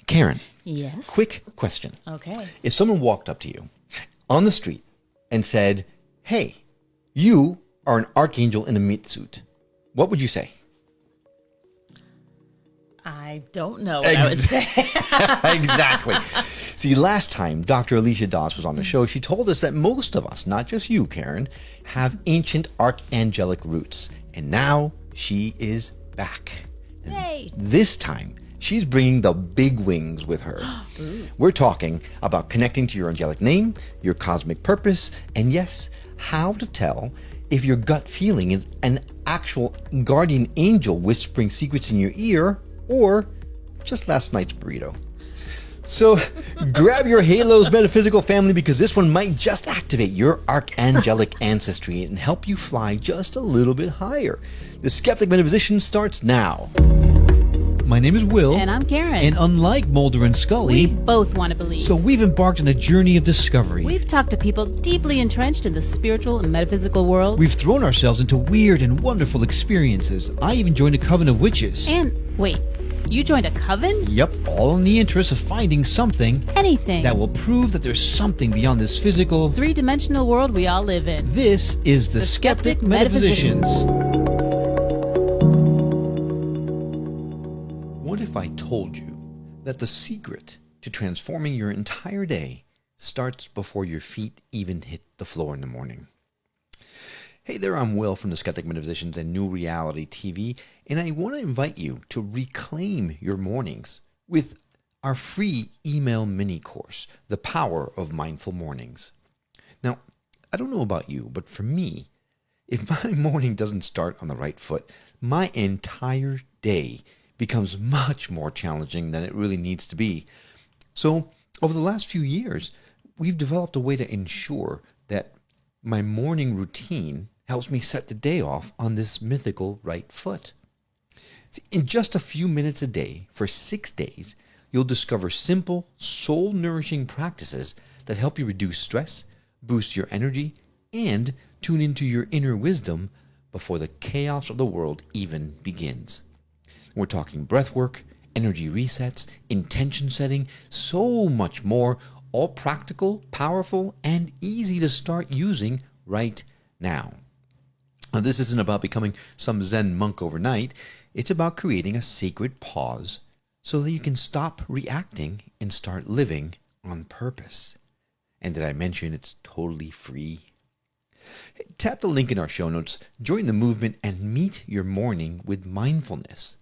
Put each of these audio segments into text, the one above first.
Karen. Yes. Quick question. Okay. If someone walked up to you on the street and said, hey, you are an archangel in a meat suit, what would you say? I don't know what I would say. Exactly. See, last time Dr. Alisha Doss was on the show, she told us that most of us, not just you, Karen, have ancient archangelic roots. And now she is back. And Yay. this time, she's bringing the big wings with her. We're talking about connecting to your angelic name, your cosmic purpose, and yes, how to tell if your gut feeling is an actual guardian angel whispering secrets in your ear or just last night's burrito. So grab your Halos metaphysical family, because this one might just activate your archangelic ancestry and help you fly just a little bit higher. The Skeptic Metaphysicians starts now. My name is Will. And I'm Karen. And unlike Mulder and Scully, we both want to believe. So we've embarked on a journey of discovery. We've talked to people deeply entrenched in the spiritual and metaphysical world. We've thrown ourselves into weird and wonderful experiences. I even joined a coven of witches. And wait, you joined a coven? Yep, all in the interest of finding something. Anything. That will prove that there's something beyond this physical, three-dimensional world we all live in. This is the Skeptic Metaphysicians. What if I told you that the secret to transforming your entire day starts before your feet even hit the floor in the morning? Hey there, I'm Will from the Skeptic Metaphysicians and New Reality TV, and I want to invite you to reclaim your mornings with our free email mini course, The Power of Mindful Mornings. Now, I don't know about you, but for me, if my morning doesn't start on the right foot, my entire day becomes much more challenging than it really needs to be. So, over the last few years, we've developed a way to ensure that my morning routine helps me set the day off on this mythical right foot. See, in just a few minutes a day, for 6 days, you'll discover simple, soul-nourishing practices that help you reduce stress, boost your energy, and tune into your inner wisdom before the chaos of the world even begins. We're talking breath work, energy resets, intention setting, so much more, all practical, powerful, and easy to start using right now. Now, this isn't about becoming some Zen monk overnight. It's about creating a sacred pause so that you can stop reacting and start living on purpose. And did I mention it's totally free? Tap the link in our show notes, join the movement, and meet your morning with mindfulness.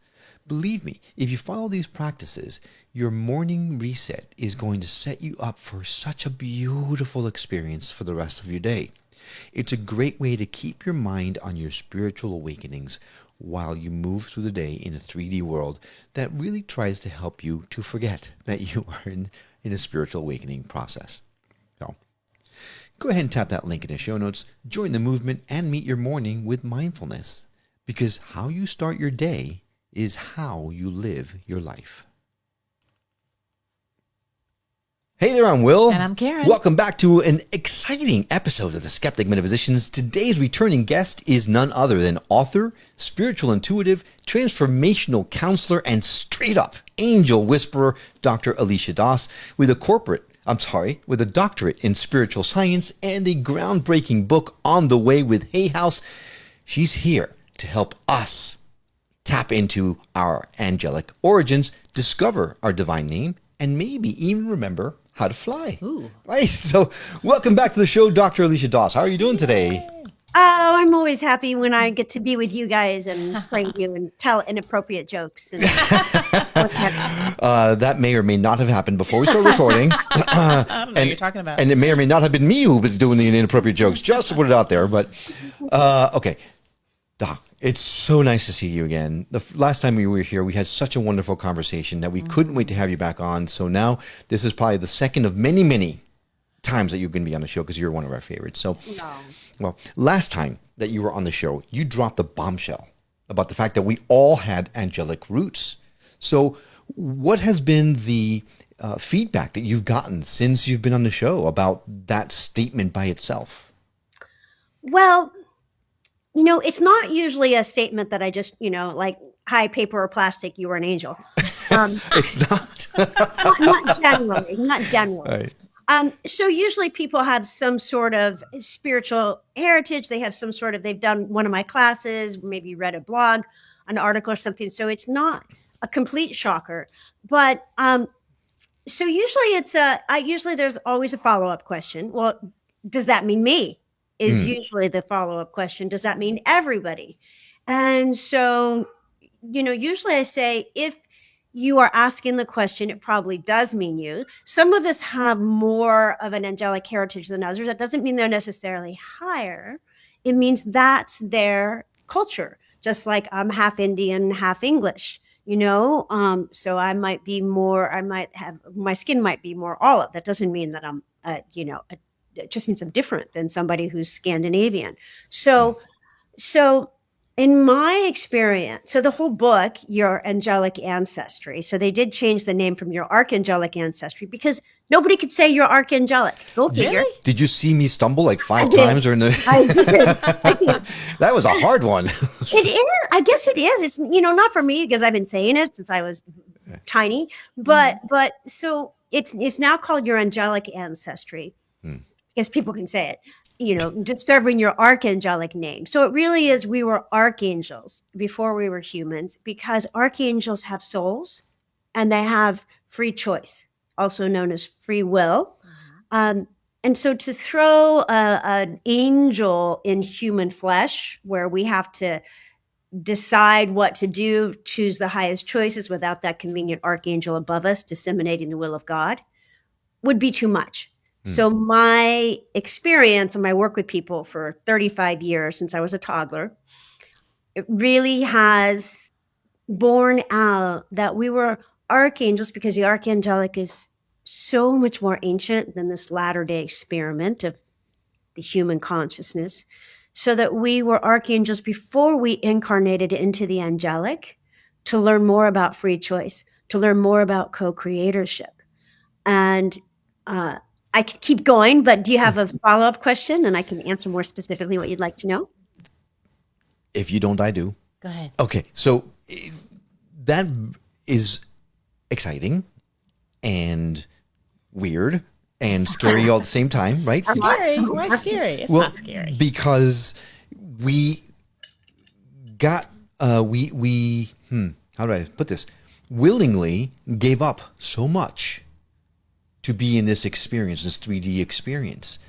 Believe me, if you follow these practices, your morning reset is going to set you up for such a beautiful experience for the rest of your day. It's a great way to keep your mind on your spiritual awakenings while you move through the day in a 3D world that really tries to help you to forget that you are in a spiritual awakening process. So, go ahead and tap that link in the show notes, join the movement, and meet your morning with mindfulness. Because how you start your day is how you live your life. Hey there, I'm Will. And I'm Karen. Welcome back to an exciting episode of the Skeptic Metaphysicians. Today's returning guest is none other than author, spiritual intuitive, transformational counselor, and straight up angel whisperer, Dr. Alisha Doss, with a doctorate in spiritual science and a groundbreaking book on the way with Hay House. She's here to help us tap into our angelic origins, discover our divine name, and maybe even remember how to fly. Ooh. Right? So welcome back to the show, Dr. Alisha Doss. How are you doing today? Oh, I'm always happy when I get to be with you guys and play with you and tell inappropriate jokes. And that may or may not have happened before we started recording. I don't know what you're talking about. And it may or may not have been me who was doing the inappropriate jokes, just to put it out there. But, okay. Doc, it's so nice to see you again. The last time we were here, we had such a wonderful conversation that we couldn't wait to have you back on. So now this is probably the second of many, many times that you're going to be on the show because you're one of our favorites. So, well, last time that you were on the show, you dropped a bombshell about the fact that we all had angelic roots. So what has been the feedback that you've gotten since you've been on the show about that statement by itself? well, you know, it's not usually a statement that I just, like, hi, paper or plastic, you were an angel. It's not. Not generally, not generally. Right. So usually people have some sort of spiritual heritage. They have some sort of, they've done one of my classes, maybe read a blog, an article or something. So it's not a complete shocker. But so usually usually there's always a follow-up question. Well, does that mean me? Is usually the follow-up question. Does that mean everybody? And so, usually I say, if you are asking the question, it probably does mean you. Some of us have more of an angelic heritage than others. That doesn't mean they're necessarily higher. It means that's their culture. Just like I'm half Indian, half English, so I might be more, my skin might be more olive. That doesn't mean that I'm, it just means I'm different than somebody who's Scandinavian. So in my experience, so the whole book, Your Angelic Ancestry, so they did change the name from Your Archangelic Ancestry because nobody could say you're archangelic. Go figure. Did you see me stumble like 5 times during the? I did. That was a hard one. It is. I guess it is. It's, not for me because I've been saying it since I was tiny, but so it's now called Your Angelic Ancestry because people can say it. Discovering your archangelic name. So it really is, we were archangels before we were humans because archangels have souls and they have free choice, also known as free will. And so to throw an angel in human flesh where we have to decide what to do, choose the highest choices without that convenient archangel above us disseminating the will of God would be too much. So my experience and my work with people for 35 years since I was a toddler, it really has borne out that we were archangels because the archangelic is so much more ancient than this latter-day experiment of the human consciousness, so that we were archangels before we incarnated into the angelic to learn more about free choice, to learn more about co-creatorship. And I could keep going, but do you have a follow-up question? And I can answer more specifically what you'd like to know. If you don't, I do. Go ahead. Okay, so that is exciting and weird and scary all at the same time, right? Scary? Why scary? It's not scary. Because we got, how do I put this? Willingly gave up so much to be in this experience, this 3D experience.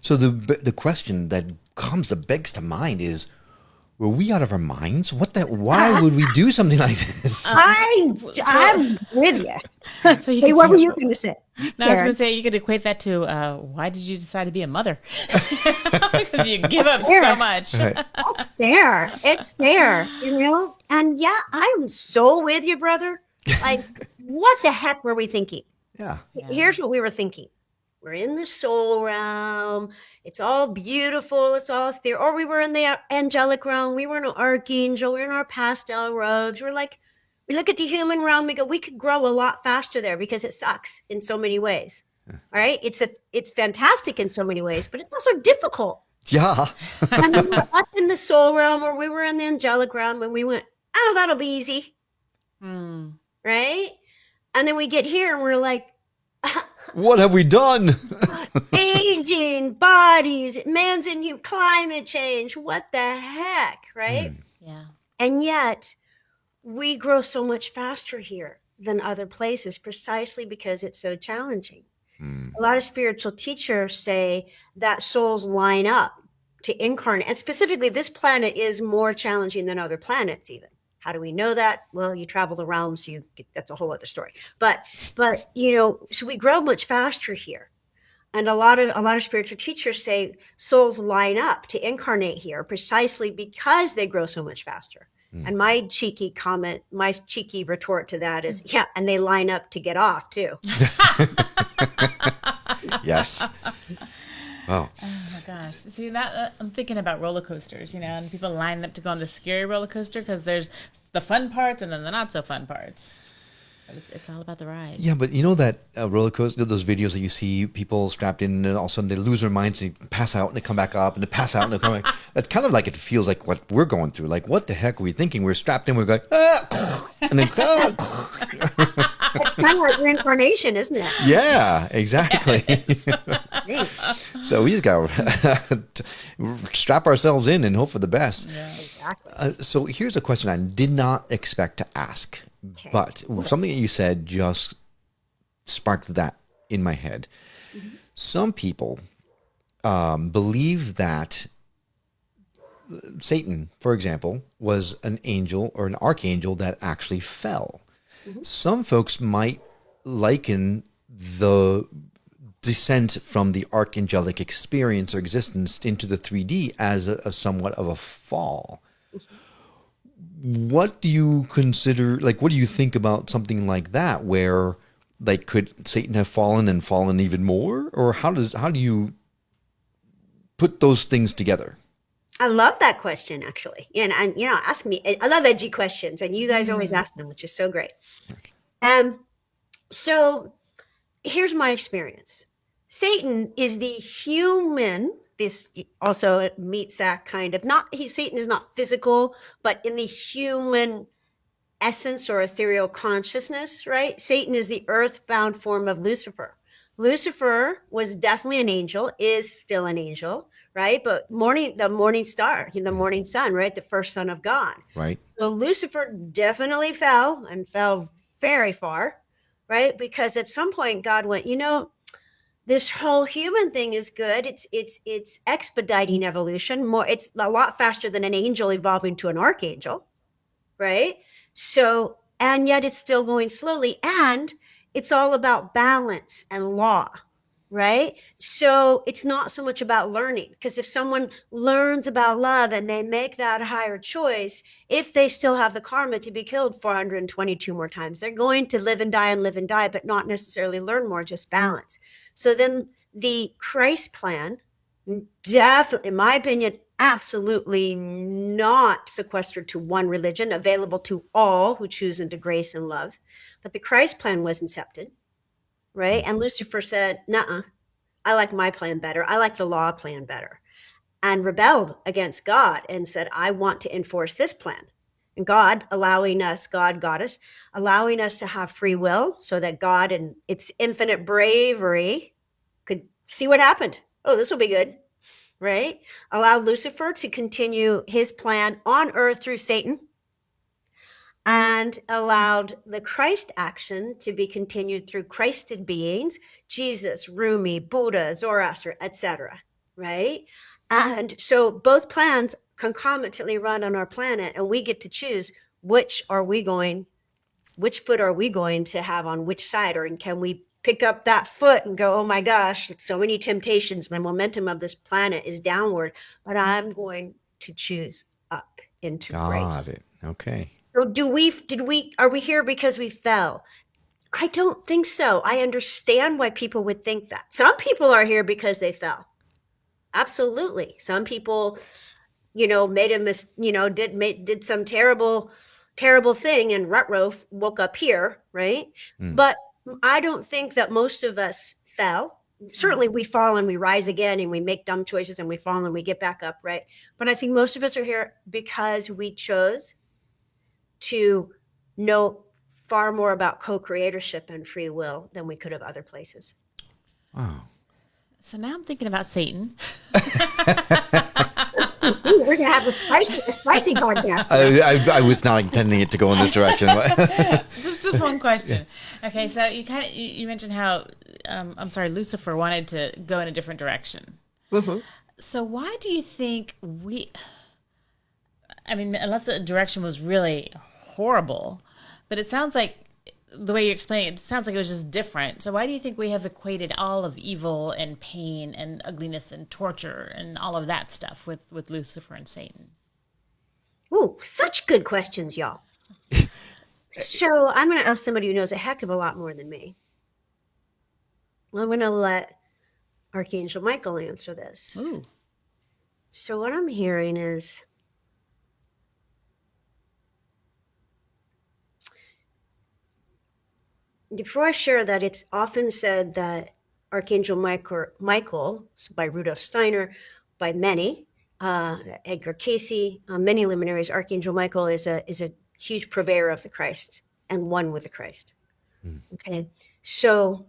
So the question that begs to mind is, were we out of our minds? Why would we do something like this? I'm with you. So Hey, what were you going to say? No, I was going to say you could equate that to why did you decide to be a mother? Because you give up so much. Right. That's fair. It's fair, And yeah, I'm so with you, brother. Like, what the heck were we thinking? Yeah. Here's what we were thinking. We're in the soul realm. It's all beautiful. It's all there. Or we were in the angelic realm. We were an archangel. We're in our pastel robes. We're like, we look at the human realm. We go, we could grow a lot faster there because it sucks in so many ways. All right. It's fantastic in so many ways, but it's also difficult. Yeah. And we were up in the soul realm, or we were in the angelic realm, and we went, oh, that'll be easy. Right. And then we get here and we're like, what have we done? aging, bodies, man's in climate change. What the heck, right? Yeah. And yet we grow so much faster here than other places precisely because it's so challenging. A lot of spiritual teachers say that souls line up to incarnate. And specifically, this planet is more challenging than other planets even. How do we know that? Well, you travel the realms, that's a whole other story. But so we grow much faster here. And a lot of spiritual teachers say souls line up to incarnate here precisely because they grow so much faster. And my cheeky retort to that is, yeah, and they line up to get off too. Yes. Oh. Oh my gosh. See that I'm thinking about roller coasters, and people line up to go on the scary roller coaster because there's the fun parts and then the not so fun parts. But it's all about the ride. Yeah, but you know that roller coaster, those videos that you see people strapped in and all of a sudden they lose their minds and they pass out and they come back up and they pass out and they come back. That's kind of like it feels like what we're going through. Like, what the heck are we thinking? We're strapped in, we're going, and then, It's kind of like reincarnation, isn't it? yeah, exactly. Yes. So we just got to strap ourselves in and hope for the best. Yeah. Exactly. So here's a question I did not expect to ask, Okay. but something that you said just sparked that in my head. Mm-hmm. Some people believe that Satan, for example, was an angel or an archangel that actually fell. Mm-hmm. Some folks might liken the descent from the archangelic experience or existence into the 3D as a somewhat of a fall. What do you consider, like, what do you think about something like that, where, like, could Satan have fallen and fallen even more? Or how do you put those things together? I love that question, actually. And ask me. I love edgy questions, and you guys always ask them, which is so great. So here's my experience. Satan is the human, this also a meat sack kind of, Satan is not physical, but in the human essence or ethereal consciousness, right? Satan is the earthbound form of Lucifer. Lucifer was definitely an angel, is still an angel, right? But the morning star, the morning sun, right? The first son of God. Right. So Lucifer definitely fell and fell very far, right? Because at some point God went, this whole human thing is good. It's expediting evolution more. It's a lot faster than an angel evolving to an archangel, right? So, and yet it's still going slowly, and it's all about balance and law, right? So it's not so much about learning, because if someone learns about love and they make that higher choice, if they still have the karma to be killed 422 more times, they're going to live and die, but not necessarily learn more, just balance. So then the Christ plan, definitely, in my opinion, absolutely not sequestered to one religion, available to all who choose into grace and love. But the Christ plan was incepted, right? And Lucifer said, nuh-uh, I like my plan better. I like the law plan better. And rebelled against God and said, I want to enforce this plan. And God, goddess, allowing us to have free will so that God and its infinite bravery could see what happened. Oh, this will be good, right? Allowed Lucifer to continue his plan on earth through Satan, and allowed the Christ action to be continued through Christed beings, Jesus, Rumi, Buddha, Zoroaster, etc., right? And so both plans concomitantly run on our planet, and we get to choose which foot are we going to have on which side, or can we pick up that foot and go, oh my gosh, so many temptations, my momentum of this planet is downward, but I'm going to choose up into grace. Got it. Okay. So are we here because we fell? I don't think so. I understand why people would think that. Some people are here because they fell. Absolutely. Some people, did some terrible thing, and rut-row woke up here, right? But I don't think that most of us fell. Certainly we fall and we rise again, and we make dumb choices and we fall and we get back up, right? But I think most of us are here because we chose to know far more about co-creatorship and free will than we could have other places. Wow. So now I'm thinking about Satan. Ooh, we're gonna have a spicy podcast. I was not intending it to go in this direction. just one question. Okay, so you mentioned how Lucifer wanted to go in a different direction. Mm-hmm. So why do you think unless the direction was really horrible, but it sounds like the way you explain it sounds like it was just different. So why do you think we have equated all of evil and pain and ugliness and torture and all of that stuff with Lucifer and Satan? Ooh, such good questions, y'all. So I'm going to ask somebody who knows a heck of a lot more than me. I'm going to let Archangel Michael answer this. Ooh. So what I'm hearing is, before I share that, it's often said that Archangel Michael, by Rudolf Steiner, by many, Edgar Casey, many luminaries, Archangel Michael is a huge purveyor of the Christ and one with the Christ. Okay, so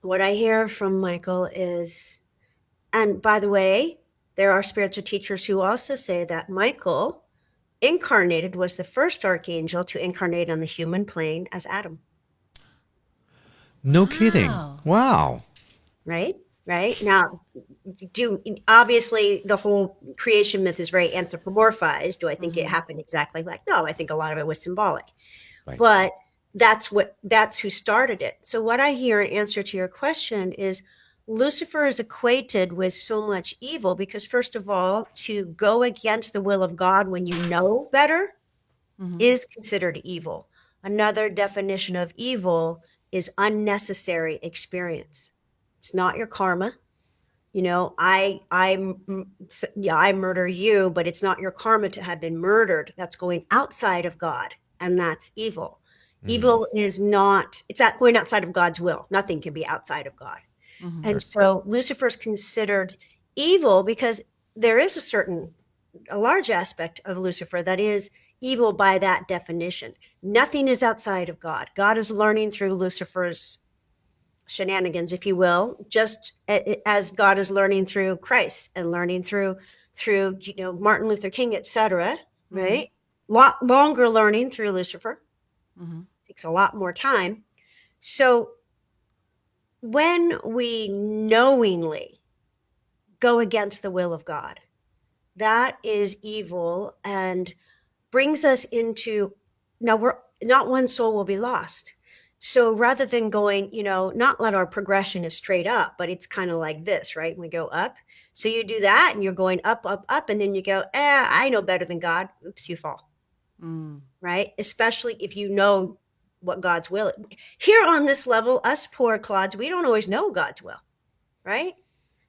what I hear from Michael is, and by the way, there are spiritual teachers who also say that Michael incarnated, was the first archangel to incarnate on the human plane as Adam. No kidding. Wow. Right? Now, obviously the whole creation myth is very anthropomorphized. Do I think it happened exactly like? No, I think a lot of it was symbolic. Right. But that's who started it. So what I hear in answer to your question is Lucifer is equated with so much evil because, first of all, to go against the will of God when you know better is considered evil. Another definition of evil is unnecessary experience. It's not your karma. You know, I murder you, but it's not your karma to have been murdered. That's going outside of God, and that's evil. Evil is not, it's not going outside of God's will. Nothing can be outside of God. And so Lucifer is considered evil because there is a large aspect of Lucifer that is evil by that definition. Nothing is outside of God. God is learning through Lucifer's shenanigans, if you will, just as God is learning through Christ and learning through Martin Luther King, etc. Right? Lot longer learning through Lucifer. Takes a lot more time. So when we knowingly go against the will of God, that is evil and brings us into, now we're not one soul will be lost. So rather than going, not let our progression is straight up, but it's kind of like this, right? We go up. So you do that and you're going up, up, up. And then you go, I know better than God. Oops, you fall. Right? Especially if you know what God's will is. Here on this level, us poor clods, we don't always know God's will, right?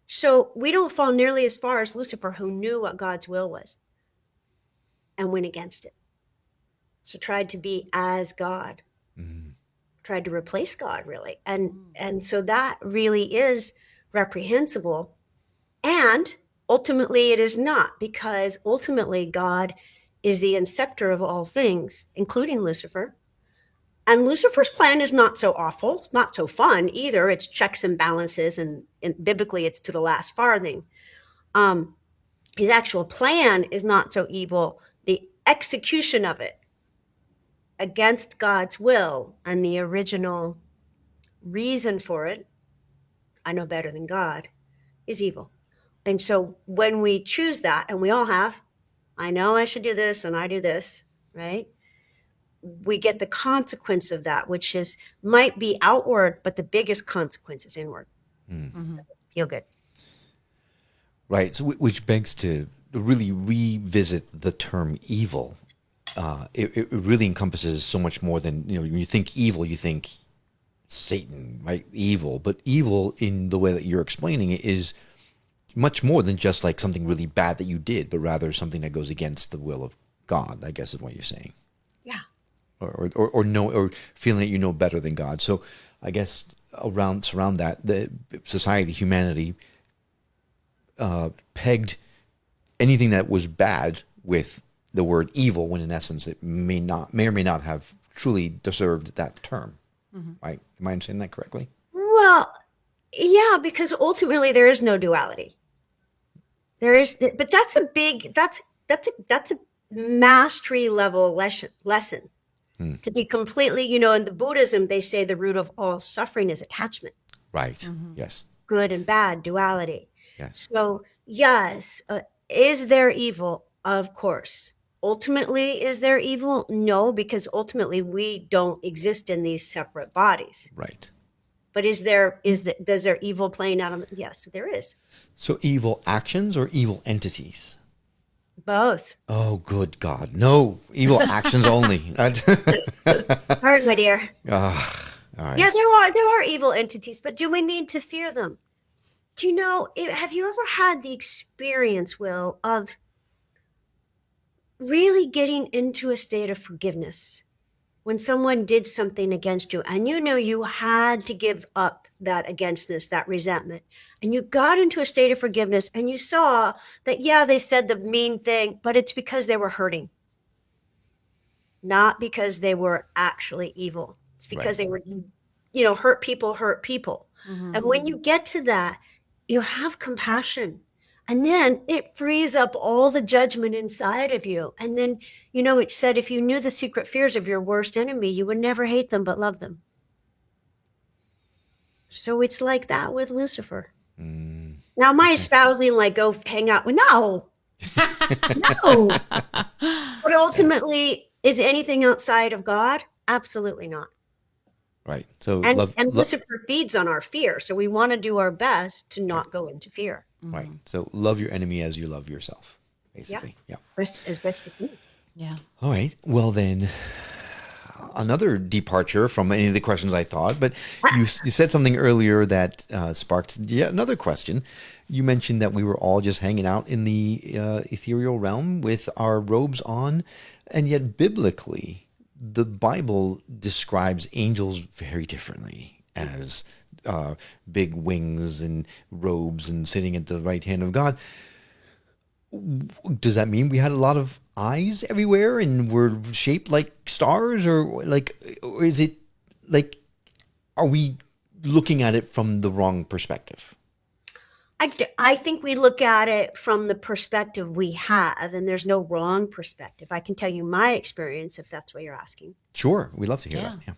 So we don't fall nearly as far as Lucifer, who knew what God's will was and went against it. So tried to be as God, tried to replace God, really. And so that really is reprehensible. And ultimately it is not, because ultimately God is the inceptor of all things, including Lucifer. And Lucifer's plan is not so awful, not so fun either. It's checks and balances, and biblically it's to the last farthing. His actual plan is not so evil. The execution of it against God's will and the original reason for it, I know better than God, is evil. And so when we choose that, and we all have, I know I should do this and I do this, right? We get the consequence of that, which might be outward, but the biggest consequence is inward. Feel good. Right. So, which begs to really revisit the term evil. It really encompasses so much more than, when you think evil, you think Satan, right? Evil. But evil, in the way that you're explaining it, is much more than just like something really bad that you did, but rather something that goes against the will of God, I guess is what you're saying. Yeah. Or feeling that you know better than God. So I guess surround that, the society, humanity, pegged anything that was bad with the word evil, when in essence it may or may not have truly deserved that term. Right? Am I understanding that correctly? Well, yeah, because ultimately there is no duality. But that's a mastery level lesson. To be completely, in the Buddhism, they say the root of all suffering is attachment. Right. Yes. Good and bad, duality. Yes. So, yes, is there evil? Of course. Ultimately, is there evil? No, because ultimately we don't exist in these separate bodies. Right. But does there evil playing out? Yes, there is. So evil actions or evil entities? Both. Oh, good God. No, evil actions only. All right, my dear. All right. Yeah, there are evil entities, but do we need to fear them? Do you know, have you ever had the experience, Will, of really getting into a state of forgiveness when someone did something against you and you knew you had to give up that againstness, that resentment, and you got into a state of forgiveness and you saw that, yeah, they said the mean thing, but it's because they were hurting, not because they were actually evil. It's because they were, hurt people hurt people. And when you get to that, you have compassion. And then it frees up all the judgment inside of you. And then, it said, if you knew the secret fears of your worst enemy, you would never hate them, but love them. So it's like that with Lucifer. Now, am I espousing like go hang out with? No. No. But ultimately, is anything outside of God? Absolutely not. Right. So and Lucifer feeds on our fear. So we want to do our best to not go into fear. Right. So love your enemy as you love yourself, basically. Yeah. As best you can. Yeah. All right. Well, then, another departure from any of the questions I thought, but you said something earlier that sparked yet another question. You mentioned that we were all just hanging out in the ethereal realm with our robes on, and yet biblically, the Bible describes angels very differently as big wings and robes and sitting at the right hand of God. Does that mean we had a lot of eyes everywhere and were shaped like stars, or is it like, are we looking at it from the wrong perspective? I think we look at it from the perspective we have, and there's no wrong perspective. I can tell you my experience if that's what you're asking. Sure, we'd love to hear that. Yeah.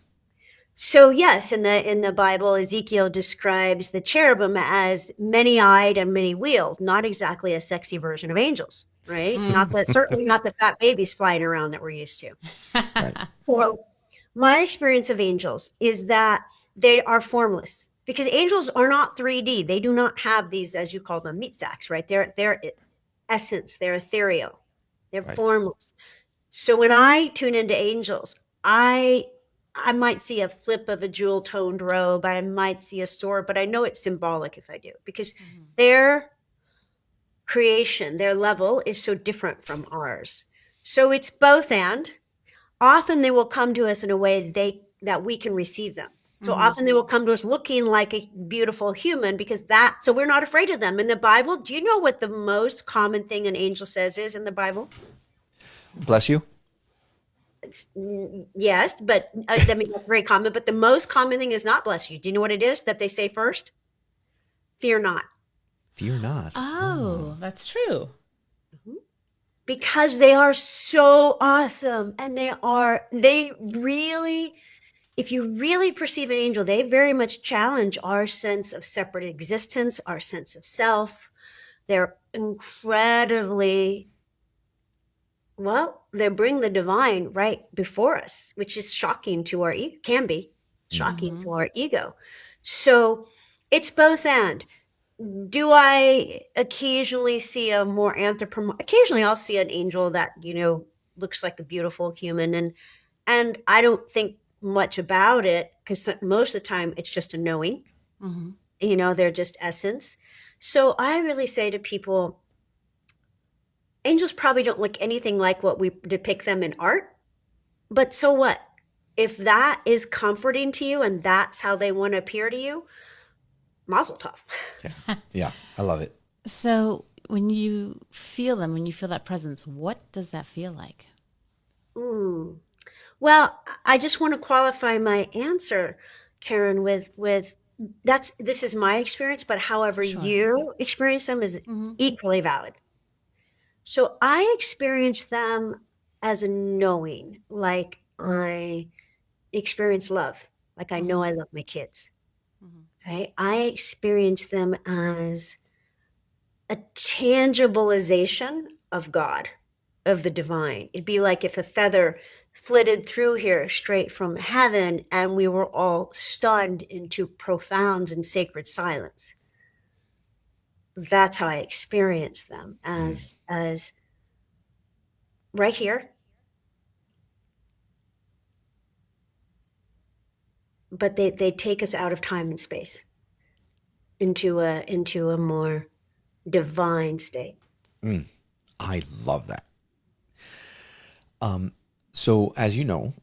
So yes, in the Bible, Ezekiel describes the cherubim as many-eyed and many-wheeled, not exactly a sexy version of angels, right? Certainly not the fat babies flying around that we're used to. Right. Well, my experience of angels is that they are formless. Because angels are not 3D. They do not have these, as you call them, meat sacks, right? They're essence. They're ethereal. They're formless. So when I tune into angels, I might see a flip of a jewel-toned robe. I might see a sword, but I know it's symbolic if I do. Because their creation, their level is so different from ours. So it's both and. Often they will come to us in a way that we can receive them. So often they will come to us looking like a beautiful human so we're not afraid of them. In the Bible, do you know what the most common thing an angel says is in the Bible? Bless you. Yes, but that's very common. But the most common thing is not bless you. Do you know what it is that they say first? Fear not. Fear not. Oh, that's true. Because they are so awesome. And they really... If you really perceive an angel, they very much challenge our sense of separate existence, our sense of self. They're incredibly, they bring the divine right before us, which is shocking to our ego, can be shocking to our ego. So it's both and. Do I occasionally see a more occasionally I'll see an angel that, looks like a beautiful human, and I don't think much about it because most of the time it's just a knowing. They're just essence. So I really say to people, angels probably don't look anything like what we depict them in art, but so what? If that is comforting to you and that's how they want to appear to you, mazel tov. Yeah, I love it. So when you feel them, when you feel that presence, what does that feel like? Well, I just want to qualify my answer, Karen, with this is my experience, but however you experience them is equally valid. So I experience them as a knowing, like I experience love, like I know I love my kids. Right? I experience them as a tangibilization of God, of the divine. It'd be like if a feather flitted through here straight from heaven and we were all stunned into profound and sacred silence. That's how I experience them, as right here. But they take us out of time and space into a more divine state. I love that. So as you know,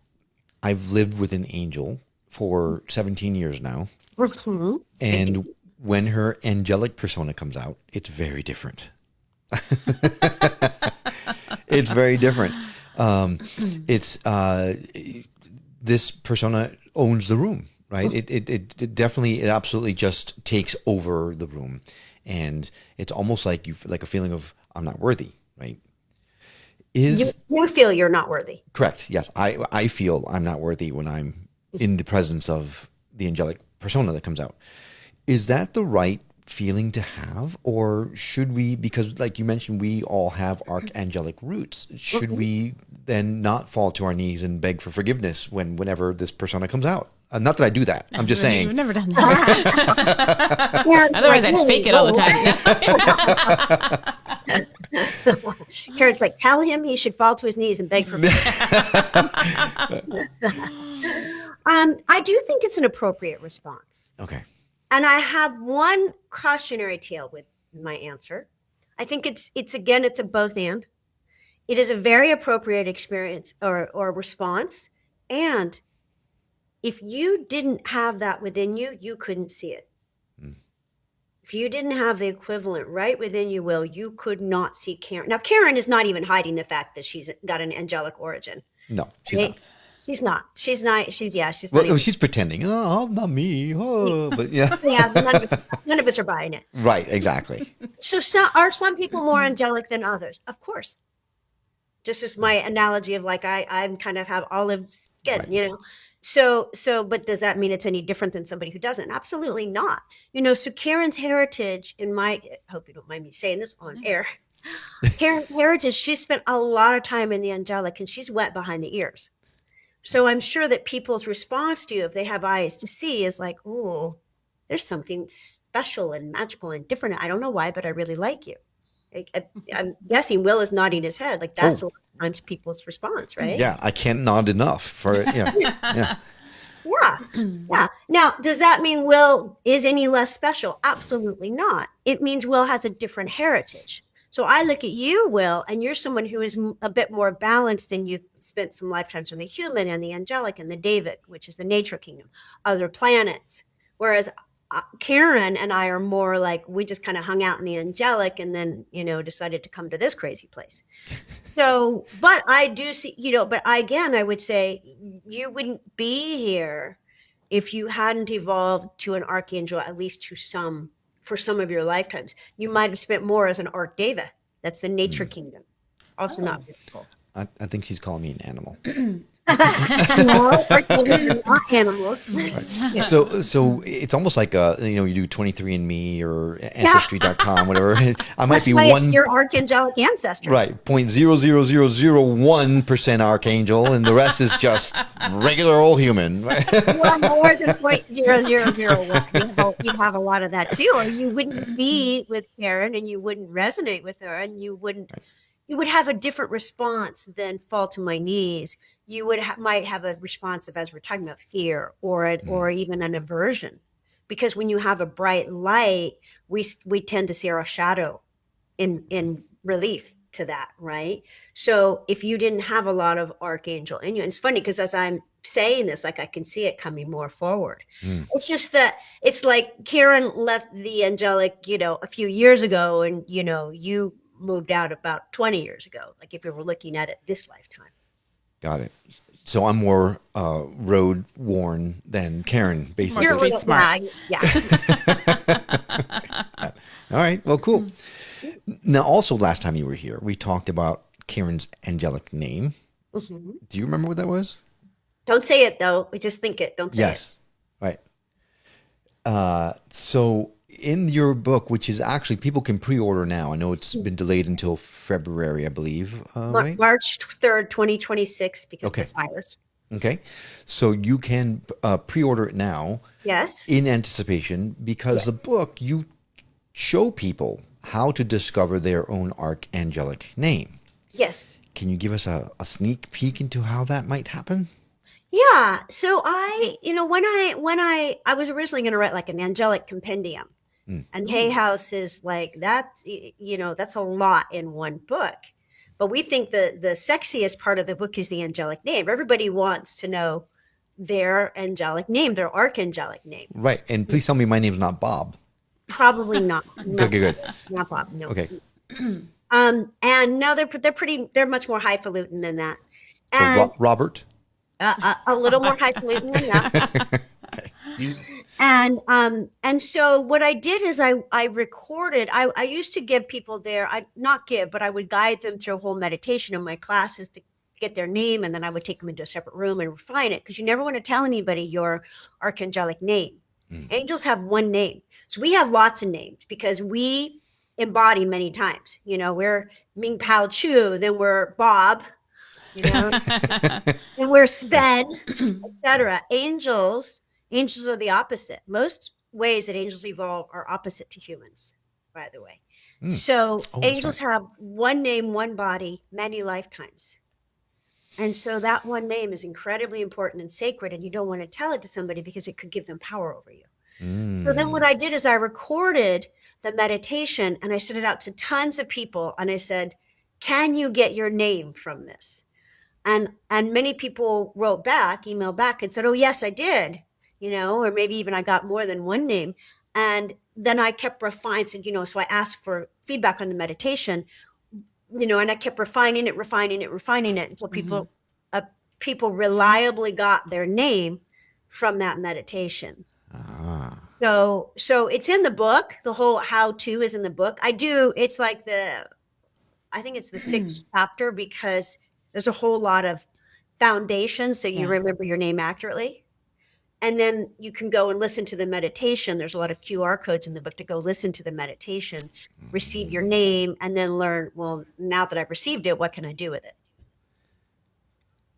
I've lived with an angel for 17 years now. Mhm. And when her angelic persona comes out, it's very different. It's very different. It's this persona owns the room, right? It definitely, it absolutely just takes over the room, and it's almost like like a feeling of I'm not worthy, right? You feel you're not worthy. Correct? Yes, I feel I'm not worthy when I'm in the presence of the angelic persona that comes out. Is that the right feeling to have, or should we, because like you mentioned, we all have archangelic roots, should we then not fall to our knees and beg for forgiveness whenever this persona comes out? Not that I do that. I'm just saying. You've never done that. Yeah, Otherwise, I'd fake it all the time. Karen's like, tell him he should fall to his knees and beg for forgiveness. I do think it's an appropriate response. Okay. And I have one cautionary tale with my answer. I think it's a both and. It is a very appropriate experience or response. And if you didn't have that within you, you couldn't see it. If you didn't have the equivalent right within you, Will, you could not see Karen. Now, Karen is not even hiding the fact that she's got an angelic origin. No, she's Right? not. She's not. She's not. She's not. Well, Even, she's pretending. Oh, not me. Oh, but yeah. yeah, none of us are buying it. Right. Exactly. So are some people more angelic than others? Of course. Just as my analogy of like I kind of have olive skin, Right. you know. So, but does that mean it's any different than somebody who doesn't? Absolutely not. You know, so Karen's heritage I hope you don't mind me saying this on air. Karen's heritage, she spent a lot of time in the angelic and she's wet behind the ears. So I'm sure that people's response to you, if they have eyes to see, is like, oh, there's something special and magical and different. I don't know why, but I really like you. I'm guessing Will is nodding his head. Like that's a lot of times people's response, right? Yeah, I can't nod enough for it. Yeah. Yeah. Yeah. Yeah. Now, does that mean Will is any less special? Absolutely not. It means Will has a different heritage. So I look at you, Will, and you're someone who is a bit more balanced, and you've spent some lifetimes on the human and the angelic and the Davic, which is the nature kingdom, other planets. Whereas Karen and I are more like we just kind of hung out in the angelic and then, you know, decided to come to this crazy place. So, but I do see, you know, but I would say you wouldn't be here if you hadn't evolved to an archangel, at least for some of your lifetimes. You might have spent more as an archdeva. That's the nature kingdom. Also not physical. I think she's calling me an animal. No, archangels are not animals. Right. So it's almost like you do 23andMe or Ancestry.com, whatever. I might That's be why one. it's your archangelic ancestry. Right, 0.00001% archangel, and the rest is just regular old human. Right? Well, more than 0.0001. You have a lot of that too, or you wouldn't be with Karen, and you wouldn't resonate with her, and you would have a different response than fall to my knees. You might have a response of, as we're talking about, fear or even an aversion, because when you have a bright light, we tend to see our shadow in relief to that, right? So if you didn't have a lot of archangel in you, and it's funny because as I'm saying this, like I can see it coming more forward. It's just that it's like Karen left the angelic, a few years ago, and you moved out about 20 years ago. Like if you were looking at it this lifetime. Got it. So I'm more road worn than Karen, basically. You're street smart. Yeah. All right. Well, cool. Now, also last time you were here, we talked about Karen's angelic name. Mm-hmm. Do you remember what that was? Don't say it though. We just think it. Don't say it. Yes. Right. So in your book, which is actually people can pre-order now. I know it's been delayed until February, I believe. Right? March 3rd, 2026, because of the fires. Okay. So you can pre-order it now. Yes. In anticipation, because the book, you show people how to discover their own archangelic name. Yes. Can you give us a sneak peek into how that might happen? Yeah. So when I was originally going to write like an angelic compendium, and Hay House is like that's a lot in one book. But we think the sexiest part of the book is the angelic name. Everybody wants to know their angelic name, their archangelic name. Right. And please tell me my name's not Bob. Probably not. Good. Not Bob. No. Okay. And no, they're much more highfalutin than that. So And Robert. a little more highfalutin than that. And so what I did is I recorded. I used to give people but I would guide them through a whole meditation in my classes to get their name, and then I would take them into a separate room and refine it, because you never want to tell anybody your archangelic name. Angels have one name. So we have lots of names because we embody many times. You know, we're Ming Pao Chu, then we're Bob, you know, and we're Sven, etc. Angels are the opposite. Most ways that angels evolve are opposite to humans, by the way. So angels have one name, one body, many lifetimes. And so that one name is incredibly important and sacred, and you don't want to tell it to somebody because it could give them power over you. So then what I did is I recorded the meditation and I sent it out to tons of people, and I said, can you get your name from this? And many people emailed back and said, oh, yes, I did, you know, or maybe even I got more than one name. And then I kept refining, so I asked for feedback on the meditation, you know, and I kept refining it until people reliably got their name from that meditation. So it's in the book. The whole how-to is in the book. It's like I think it's the 6th chapter, because there's a whole lot of foundation so you remember your name accurately. And then you can go and listen to the meditation. There's a lot of QR codes in the book to go listen to the meditation, receive your name, and then learn, well, now that I've received it, what can I do with it?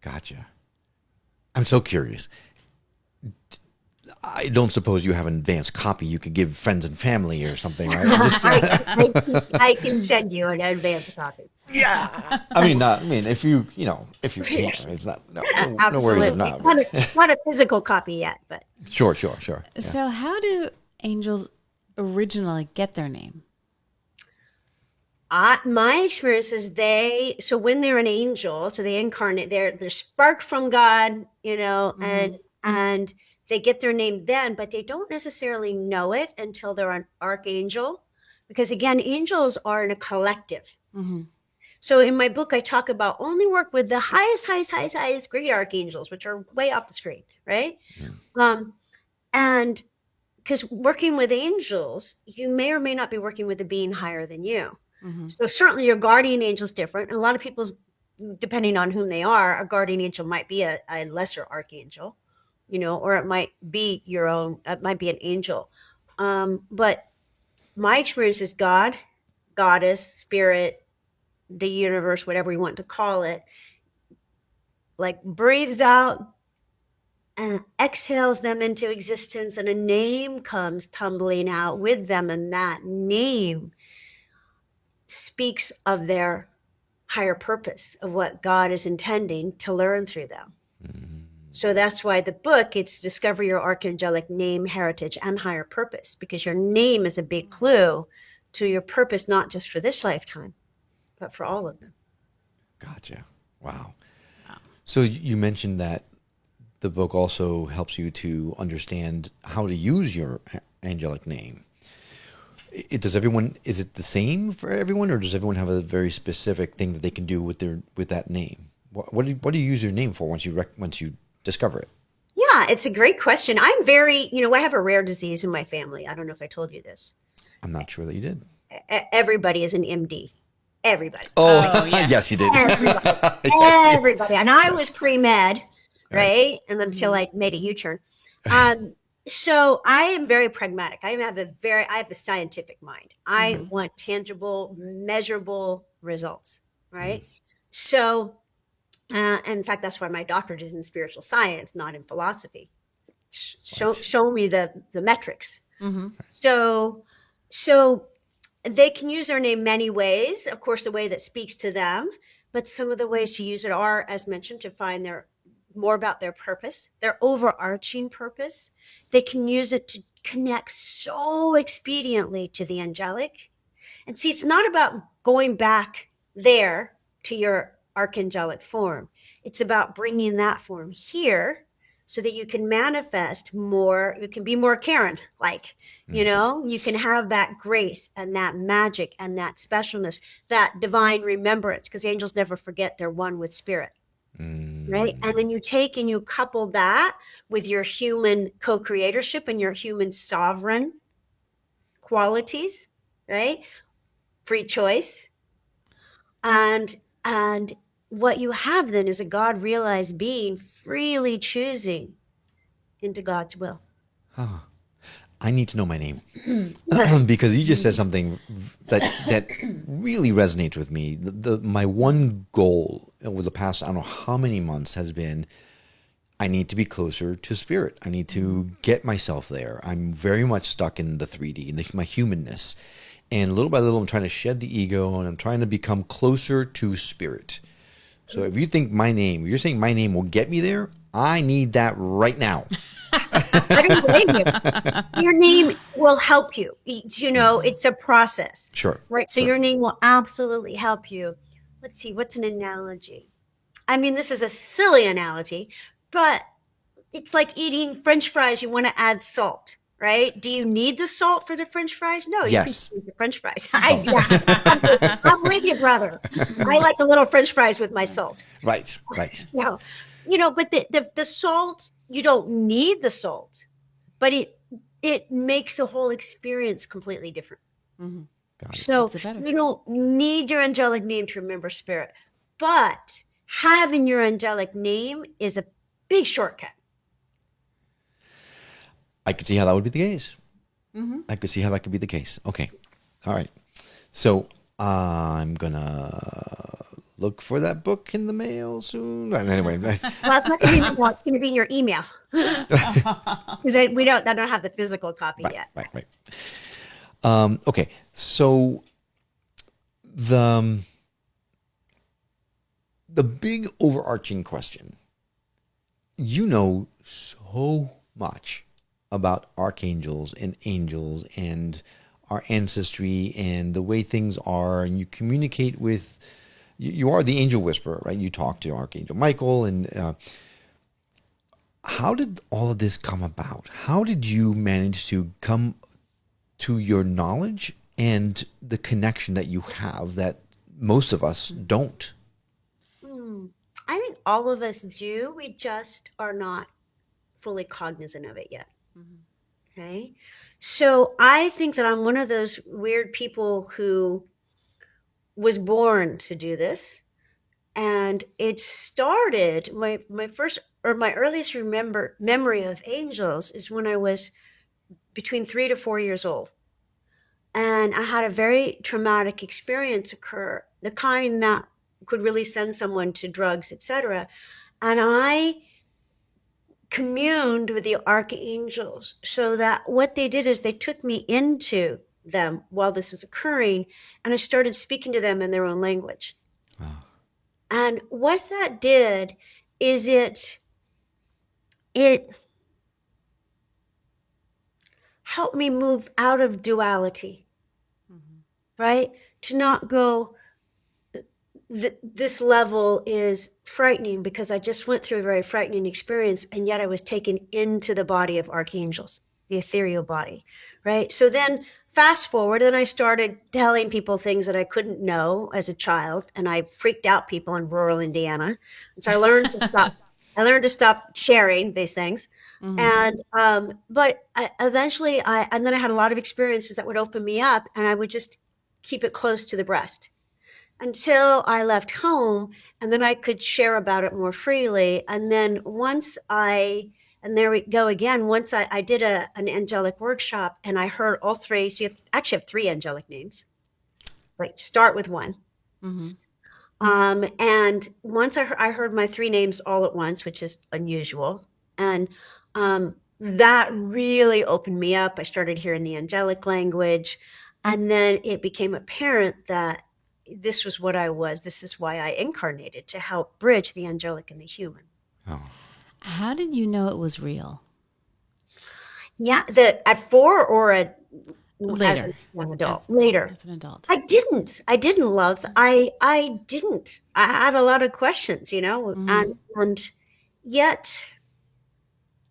Gotcha. I'm so curious. I don't suppose you have an advanced copy you could give friends and family or something, right? I can send you an advanced copy. Yeah. I mean, if you can, it's not, no worries if not. Not a physical copy yet, but. Sure. Yeah. So how do angels originally get their name? My experience is so when they're an angel, so they incarnate, they're spark from God, you know, and they get their name then, but they don't necessarily know it until they're an archangel, because again, angels are in a collective. So in my book, I talk about only work with the highest great archangels, which are way off the screen, right? And because working with angels, you may or may not be working with a being higher than you. So certainly your guardian angel is different. And a lot of people's, depending on whom they are, a guardian angel might be a lesser archangel, you know, or it might be it might be an angel. But my experience is God, goddess, spirit, the universe, whatever we want to call it, like breathes out and exhales them into existence, and a name comes tumbling out with them, and that name speaks of their higher purpose, of what God is intending to learn through them. So that's why the book, it's Discover Your Archangelic Name, Heritage, and Higher Purpose, because your name is a big clue to your purpose, not just for this lifetime, but for all of them. Gotcha. Wow. So you mentioned that the book also helps you to understand how to use your angelic name. Is it the same for everyone, or does everyone have a very specific thing that they can do with that name? What do you use your name for once you discover it? Yeah, it's a great question. I'm very, I have a rare disease in my family. I don't know if I told you this. I'm not sure that you did. Everybody is an MD. Everybody. Oh yes. Yes, you did. Everybody. And I was pre-med, right? And until I made a U-turn. So I am very pragmatic. I have a scientific mind. I want tangible, measurable results, right? So, in fact, that's why my doctorate is in spiritual science, not in philosophy. Show me the metrics. So they can use their name many ways. Of course, the way that speaks to them, but some of the ways to use it are, as mentioned, to find more about their purpose, their overarching purpose. They can use it to connect so expediently to the angelic. And see, it's not about going back there to your archangelic form. It's about bringing that form here so that you can manifest more, you can be more Karen, like, you can have that grace and that magic and that specialness, that divine remembrance, because angels never forget they're one with spirit. Right. And then you take and you couple that with your human co-creatorship and your human sovereign qualities, right? Free choice. And what you have then is a God realized being freely choosing into God's will. I need to know my name because you just said something that really resonates with me. My one goal over the past, I don't know how many months, has been I need to be closer to spirit. I need to get myself there. I'm very much stuck in the 3D, in my humanness. And little by little, I'm trying to shed the ego and I'm trying to become closer to spirit. So if you think you're saying my name will get me there, I need that right now. I don't blame you. Your name will help you. It's a process. Sure. Right. So your name will absolutely help you. Let's see. What's an analogy? I mean, this is a silly analogy, but it's like eating French fries. You want to add salt, right? Do you need the salt for the French fries? No. Yes. You can eat the French fries. I'm with you, brother. I like the little French fries with my salt. Right. But the salt, you don't need the salt, but it makes the whole experience completely different. Mm-hmm. So you don't need your angelic name to remember spirit, but having your angelic name is a big shortcut. I could see how that would be the case. Mm-hmm. I could see how that could be the case. Okay. All right. So I'm going to look for that book in the mail soon. Anyway. Well, it's not going to be in the mail. It's going to be in your email. Because I don't have the physical copy yet. Right. Okay. So the big overarching question, so much about archangels and angels and our ancestry and the way things are, and you communicate with, you are the angel whisperer, right? You talk to Archangel Michael. And how did all of this come about? How did you manage to come to your knowledge and the connection that you have that most of us don't? I think all of us do. We just are not fully cognizant of it yet. Mm-hmm. Okay. So I think that I'm one of those weird people who was born to do this. And it started, my earliest memory of angels is when I was between 3 to 4 years old. And I had a very traumatic experience occur, the kind that could really send someone to drugs, etc. And I communed with the archangels, so that what they did is they took me into them while this was occurring, and I started speaking to them in their own language. Oh. And what that did is it helped me move out of duality, right? To not go, this level is frightening because I just went through a very frightening experience, and yet I was taken into the body of archangels, the ethereal body, right? So then fast forward, and I started telling people things that I couldn't know as a child, and I freaked out people in rural Indiana. And so I learned to stop. I learned to stop sharing these things. Mm-hmm. And but eventually and then I had a lot of experiences that would open me up, and I would just keep it close to the breast until I left home, and then I could share about it more freely. And then and there we go again. Once I did an angelic workshop, and I heard all three. So you actually have 3 angelic names. Right, start with one. Mm-hmm. And once I heard my 3 names all at once, which is unusual, and that really opened me up. I started hearing the angelic language, and then it became apparent that this was what I was. This is why I incarnated, to help bridge the angelic and the human. Oh. How did you know it was real? Yeah, at 4 or later. As a young adult. Later. As an adult. I didn't love. I didn't. I had a lot of questions, mm-hmm. and yet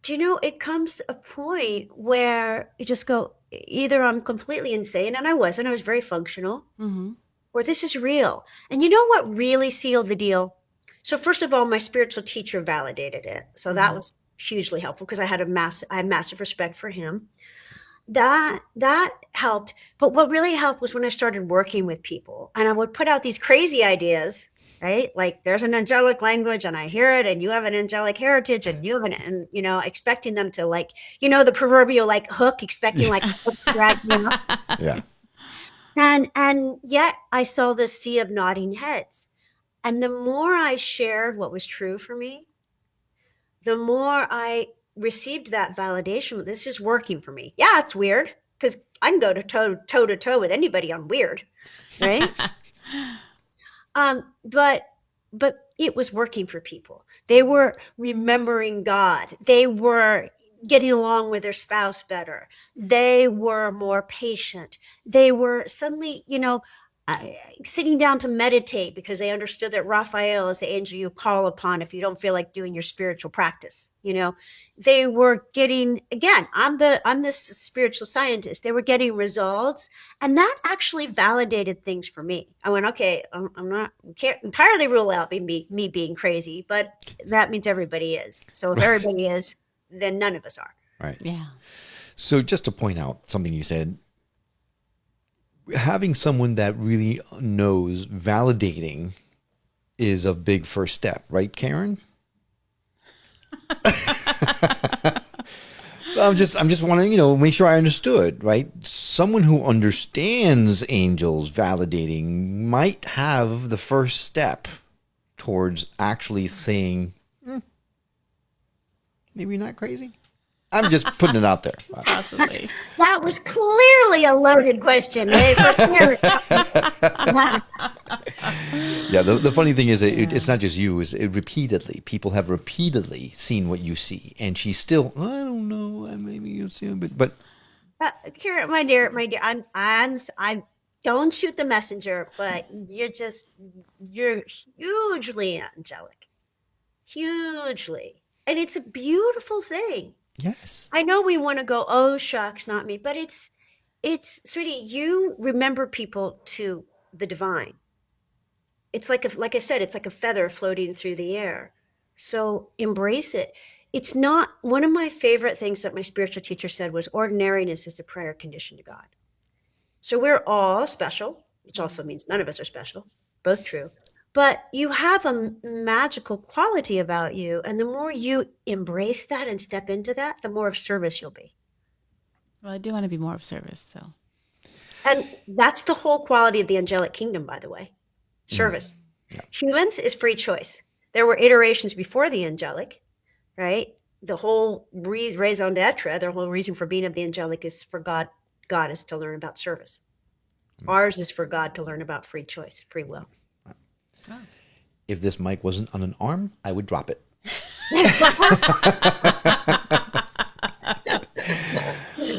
Do you know, it comes a point where you just go, either I'm completely insane, and I wasn't, I was very functional, or this is real. And you know what really sealed the deal? So first of all, my spiritual teacher validated it. So that was hugely helpful because I had massive respect for him. That helped. But what really helped was when I started working with people and I would put out these crazy ideas, right? Like there's an angelic language and I hear it and you have an angelic heritage and you have and you know, expecting them to like, you know, the proverbial like hook, expecting like a hook to grab, you know? Yeah. And yet I saw this sea of nodding heads. And the more I shared what was true for me, the more I received that validation. This is working for me. Yeah, it's weird because I can go toe to toe with anybody on weird, right? But it was working for people. They were remembering God. They were getting along with their spouse better. They were more patient. They were suddenly, you know, sitting down to meditate because they understood that Raphael is the angel you call upon if you don't feel like doing your spiritual practice. You know, they were getting, again, I'm this spiritual scientist. They were getting results, and that actually validated things for me. I went, okay, can't entirely rule out me being crazy, but that means everybody is. So if everybody is, then none of us are. Right. Yeah. So just to point out something you said, having someone that really knows, validating is a big first step, right, Karen? So I'm just wanting, you know, make sure I understood, right? Someone who understands angels validating might have the first step towards actually saying, maybe not crazy. I'm just putting it out there. Possibly. That was clearly a loaded question. Eh? Yeah, the funny thing is, it's not just you. It's repeatedly. People have repeatedly seen what you see, and she's still, I don't know, maybe you'll see a bit, but Kara, my dear, I don't shoot the messenger, but you're hugely angelic, hugely, and it's a beautiful thing. yes. I know we want to go, oh shucks, not me, but it's sweetie, you remember people to the divine. It's like I said, it's like a feather floating through the air. So embrace it. It's not, one of my favorite things that my spiritual teacher said was ordinariness is a prayer condition to God. So we're all special, which also means none of us are special, both true. But you have a magical quality about you. And the more you embrace that and step into that, the more of service you'll be. Well, I do want to be more of service, so. And that's the whole quality of the angelic kingdom, by the way. Service. Yeah. Humans is free choice. There were iterations before the angelic, right? The whole raison d'etre, the whole reason for being of the angelic is for God is to learn about service. Ours is for God to learn about free choice, free will. Oh. If this mic wasn't on an arm, I would drop it.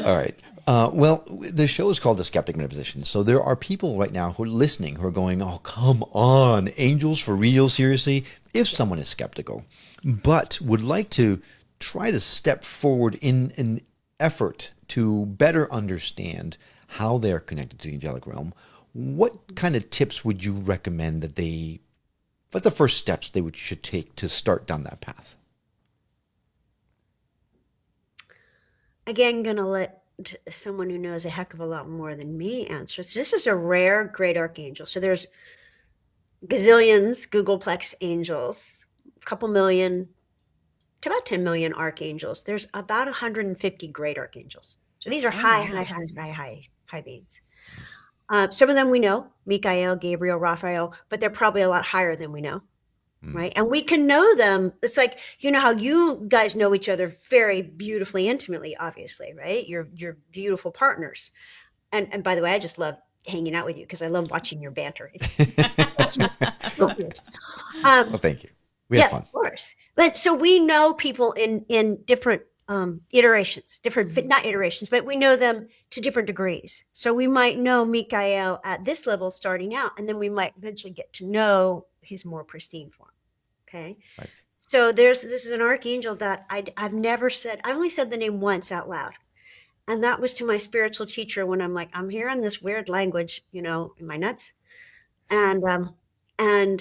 All right. Well, the show is called The Skeptic Metaphysicians. So there are people right now who are listening who are going, oh, come on, angels for real, seriously? If someone is skeptical, but would like to try to step forward in an effort to better understand how they're connected to the angelic realm, what kind of tips would you recommend that what's the first steps they should take to start down that path? Again, going to let someone who knows a heck of a lot more than me answer. So this is a rare great archangel. So there's gazillions, Googleplex angels, a couple million to about 10 million archangels. There's about 150 great archangels. So these are high beings. Some of them we know, Michael, Gabriel, Raphael, but they're probably a lot higher than we know, right? And we can know them. It's like, you know how you guys know each other very beautifully, intimately, obviously, right? You're beautiful partners. And by the way, I just love hanging out with you because I love watching your banter. Well, thank you. We have fun. Of course. But so we know people in different iterations, not iterations, but we know them to different degrees. So we might know Michael at this level starting out, and then we might eventually get to know his more pristine form. Okay. Right. So this is an archangel that I've never said. I only said the name once out loud. And that was to my spiritual teacher when I'm like, I'm hearing this weird language, in my nuts. And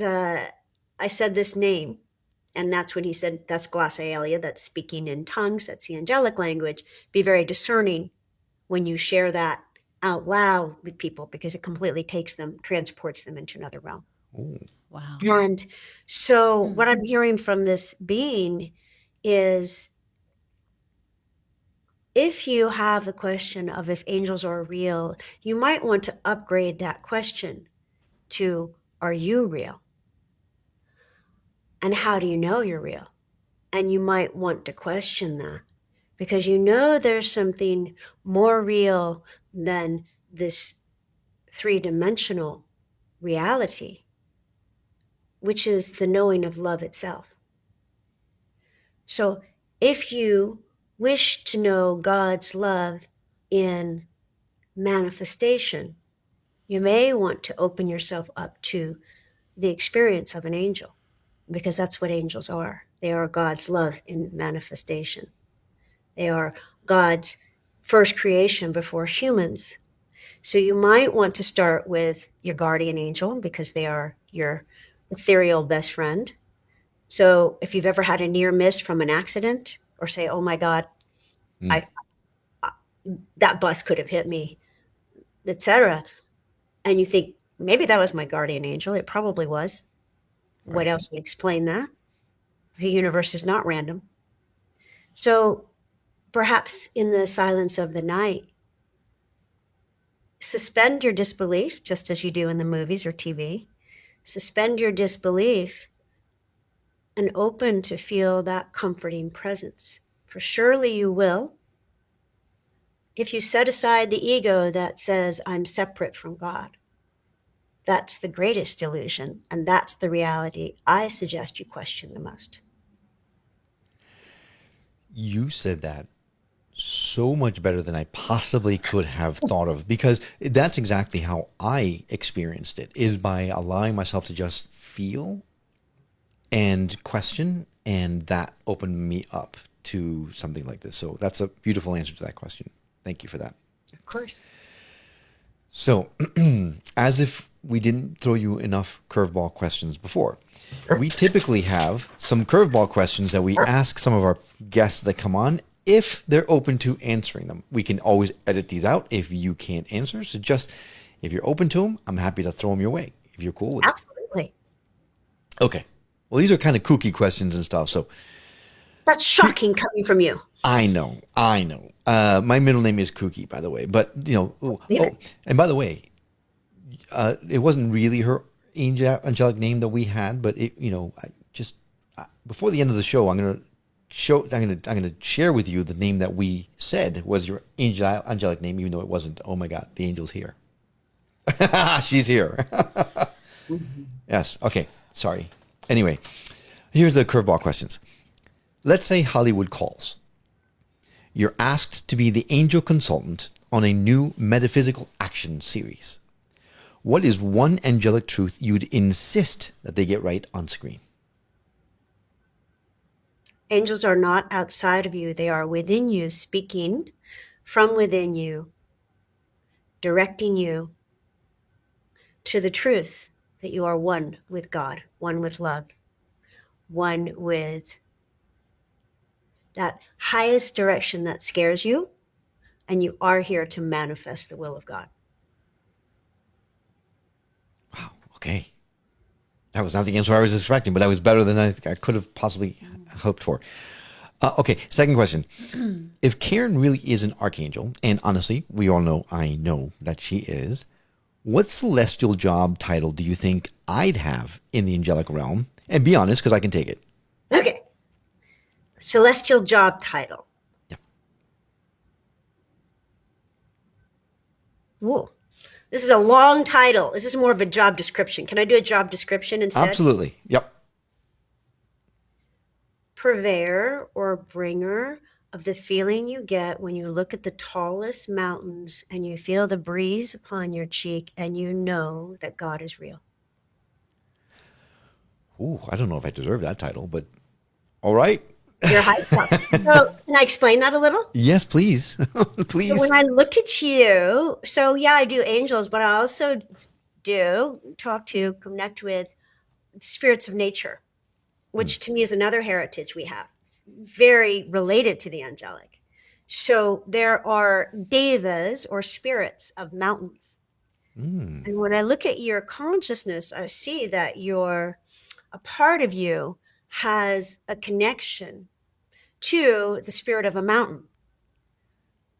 I said this name. And that's when he said, that's glossolalia, that's speaking in tongues, that's the angelic language. Be very discerning when you share that out loud with people, because it completely transports them into another realm. Ooh. Wow. And so what I'm hearing from this being is, if you have the question of if angels are real, you might want to upgrade that question to, are you real? And how do you know you're real? And you might want to question that, because there's something more real than this three-dimensional reality, which is the knowing of love itself. So if you wish to know God's love in manifestation, you may want to open yourself up to the experience of an angel, because that's what angels are. They are God's love in manifestation. They are God's first creation before humans. So you might want to start with your guardian angel, because they are your ethereal best friend. So if you've ever had a near miss from an accident, or say, oh my God, that bus could have hit me, etc., and you think, maybe that was my guardian angel. It probably was. Right. What else would explain that? The universe is not random. So perhaps in the silence of the night, suspend your disbelief, just as you do in the movies or TV. Suspend your disbelief and open to feel that comforting presence. For surely you will, if you set aside the ego that says, I'm separate from God. That's the greatest illusion, and that's the reality I suggest you question the most. You said that so much better than I possibly could have thought of, because that's exactly how I experienced it, is by allowing myself to just feel and question, and that opened me up to something like this. So that's a beautiful answer to that question. Thank you for that. Of course. So as if we didn't throw you enough curveball questions before, we typically have some curveball questions that we ask some of our guests that come on, if they're open to answering them. We can always edit these out if you can't answer. So just, if you're open to them, I'm happy to throw them your way, if you're cool with it. Absolutely. Okay. Well, these are kind of kooky questions and stuff. So that's shocking coming from you. I know. My middle name is Kooky, by the way. But, and by the way, it wasn't really her angelic name that we had, but before the end of the show, I'm going to share with you the name that we said was your angelic name, even though it wasn't. Oh my God, the angel's here. She's here. Yes. Okay. Sorry. Anyway, here's the curveball questions. Let's say Hollywood calls. You're asked to be the angel consultant on a new metaphysical action series. What is one angelic truth you'd insist that they get right on screen? Angels are not outside of you. They are within you, speaking from within you, directing you to the truth that you are one with God, one with love, one with that highest direction that scares you, and you are here to manifest the will of God. Wow. Okay. That was not the answer I was expecting, but that was better than I could have possibly hoped for. Okay. Second question. If Karen really is an archangel, and honestly, we all know, I know that she is, what celestial job title do you think I'd have in the angelic realm? And be honest, because I can take it. Okay. Celestial job title. Yeah. Whoa. This is a long title. This is more of a job description. Can I do a job description instead? Absolutely. Yep. Purveyor or bringer of the feeling you get when you look at the tallest mountains and you feel the breeze upon your cheek and you know that God is real. Ooh, I don't know if I deserve that title, but All right. Your high self. So can I explain that a little? Yes, please. Please. So when I look at you, so yeah, I do angels, but I also do connect with spirits of nature, which to me is another heritage we have, very related to the angelic. So there are devas or spirits of mountains. And when I look at your consciousness, I see that a part of you has a connection to the spirit of a mountain.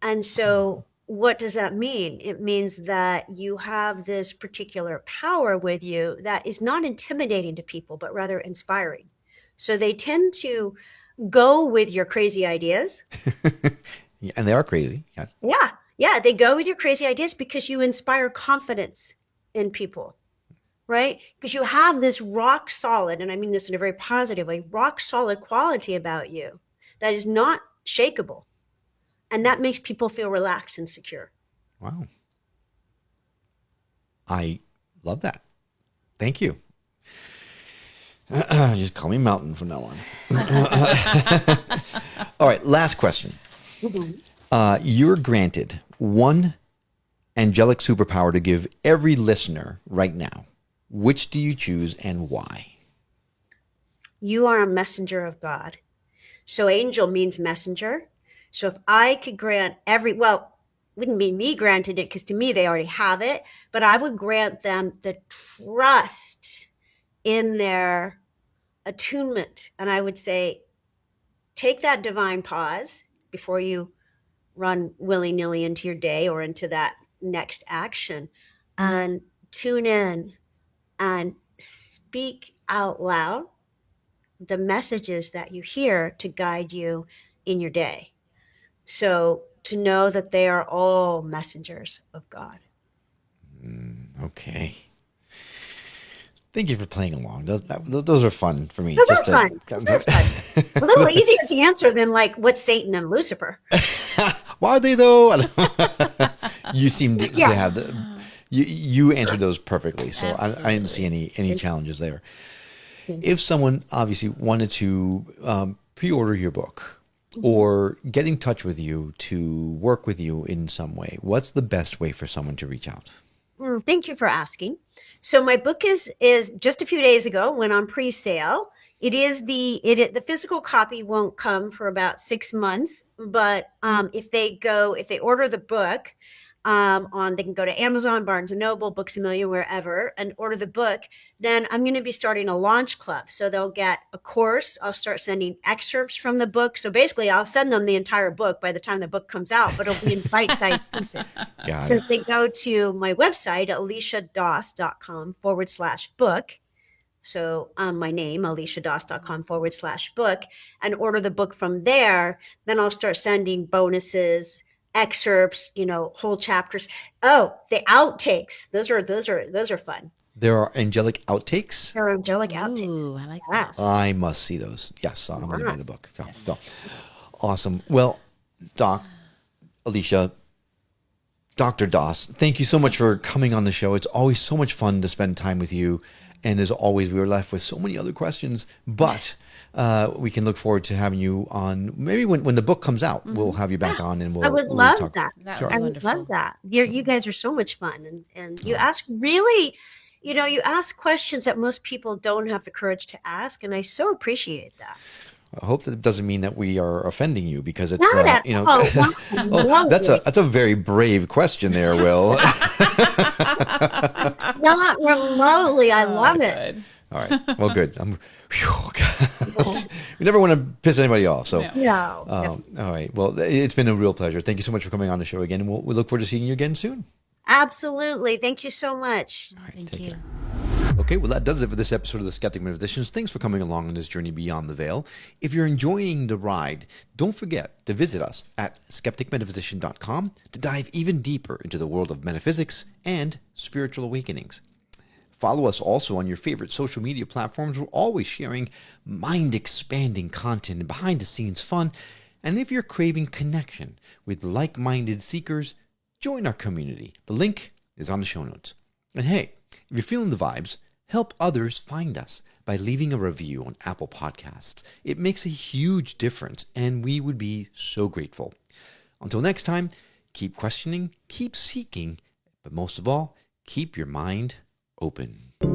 And so what does that mean? It means that you have this particular power with you that is not intimidating to people, but rather inspiring. So they tend to go with your crazy ideas. Yeah, and they are crazy. Yes. Yeah, they go with your crazy ideas because you inspire confidence in people, right? Because you have this rock solid, and I mean this in a very positive way, rock solid quality about you that is not shakeable. And that makes people feel relaxed and secure. Wow. I love that. Thank you. Just call me Mountain from now on. All right, last question. You're granted one angelic superpower to give every listener right now. Which do you choose and why? You are a messenger of God. So angel means messenger. So if I could grant wouldn't be me granted it because to me they already have it, but I would grant them the trust in their attunement. And I would say, take that divine pause before you run willy-nilly into your day or into that next action, and tune in and speak out loud the messages that you hear to guide you in your day. So to know that they are all messengers of God. Okay. Thank you for playing along. Those are fun for me. Those are fun. A little easier to answer than like, what's Satan and Lucifer? Why are they though? You seem to have you answered those perfectly. So I didn't see any challenges there. If someone obviously wanted to pre-order your book or get in touch with you to work with you in some way, what's the best way for someone to reach out? Thank you for asking. So my book is just a few days ago went on pre-sale. The physical copy won't come for about 6 months, but if they order the book they can go to Amazon, Barnes and Noble, Books a Million, wherever, and order the book. Then I'm going to be starting a launch club. So they'll get a course. I'll start sending excerpts from the book. So basically I'll send them the entire book by the time the book comes out, but it'll be in bite-sized pieces. So if they go to my website, aliciadoss.com/book. So my name, aliciadoss.com/book, and order the book from there. Then I'll start sending bonuses, excerpts, whole chapters. Oh, the outtakes. Those are fun. There are angelic outtakes. There are angelic outtakes. Ooh, I like that. I must see those. Yes, I'm going to buy the book. So, awesome. Well, Doc, Alisha, Dr. Doss, thank you so much for coming on the show. It's always so much fun to spend time with you. And as always, we were left with so many other questions, but we can look forward to having you on. Maybe when the book comes out, we'll have you back on, and we'll. I would love talk. that. Sure. I would love that. You guys are so much fun, and you ask really, you ask questions that most people don't have the courage to ask, and I so appreciate that. I hope that doesn't mean that we are offending you, because it's Not at all. that's a very brave question there, Will. Not remotely. I love it. All right. Well, good. We never want to piss anybody off. So, No. all right. Well, it's been a real pleasure. Thank you so much for coming on the show again. And we look forward to seeing you again soon. Absolutely. Thank you so much. All right. Thank Take you. care. Okay, well, that does it for this episode of the Skeptic Metaphysicians. Thanks for coming along on this journey beyond the veil. If you're enjoying the ride, don't forget to visit us at skepticmetaphysician.com to dive even deeper into the world of metaphysics and spiritual awakenings. Follow us also on your favorite social media platforms. We're always sharing mind-expanding content and behind-the-scenes fun. And if you're craving connection with like-minded seekers, join our community. The link is on the show notes. And hey, if you're feeling the vibes, help others find us by leaving a review on Apple Podcasts. It makes a huge difference, and we would be so grateful. Until next time, keep questioning, keep seeking, but most of all, keep your mind open.